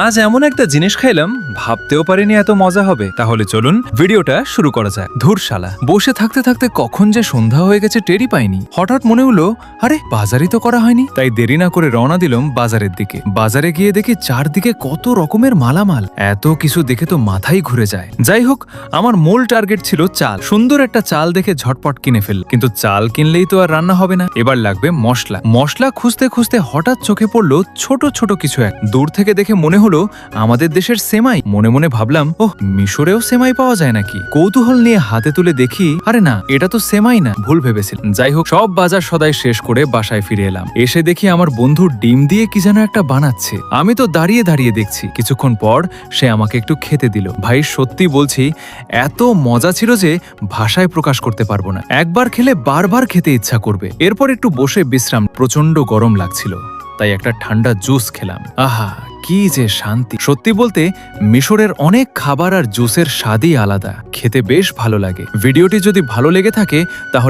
আজ এমন একটা জিনিস খাইলাম ভাবতেও পারিনি এত মজা হবে। তাহলে চলুন ভিডিওটা শুরু করা যাক। ধুরশালা, বসে থাকতে থাকতে কখন যে সন্ধ্যা হয়ে গেছে টেরই পাইনি। হঠাৎ মনে হলো আরে বাজারই তো করা হয়নি। তাই দেরি না করে রওনা দিলাম বাজারের দিকে। বাজারে গিয়ে দেখি চারদিকে কত রকমের মালামাল, এত কিছু দেখে তো মাথাই ঘুরে যায়। যাই হোক, আমার মূল টার্গেট ছিল চাল। সুন্দর একটা চাল দেখে ঝটপট কিনে ফেল, কিন্তু চাল কিনলেই তো আর রান্না হবে না, এবার লাগবে মশলা। মশলা খুঁজতে খুঁজতে হঠাৎ চোখে পড়লো ছোট ছোট কিছু এক। দূর থেকে দেখে মনে হলো আমাদের দেশের সেমাই। মনে মনে ভাবলাম, ওহ, মিশরেও সেমাই পাওয়া যায় নাকি। কৌতূহল নিয়ে হাতে তুলে দেখি, আরে না, এটা তো সেমাই না, ভুল ভেবেছিলাম। যাই হোক, সব বাজার সদাই শেষ করে বাসায় ফিরে এলাম। এসে দেখি আমার বন্ধু ডিম দিয়ে কি যেন একটা বানাচ্ছে। আমি তো দাঁড়িয়ে দাঁড়িয়ে দেখছি। কিছুক্ষণ পর সে আমাকে একটু খেতে দিল। ভাই, সত্যি বলছি, এত মজা ছিল যে ভাষায় প্রকাশ করতে পারবো না। একবার খেলে বারবার খেতে ইচ্ছা করবে। এরপর একটু বসে বিশ্রাম। প্রচন্ড গরম লাগছিল, তাই একটা ঠান্ডা জুস খেলাম। আহা, কি যে শান্তি। সত্যি বলতে মিশরের অনেক খাবার আর জুসের স্বাদই আলাদা, খেতে বেশ ভালো লাগে। ভিডিওটি যদি ভালো লেগে থাকে তাহলে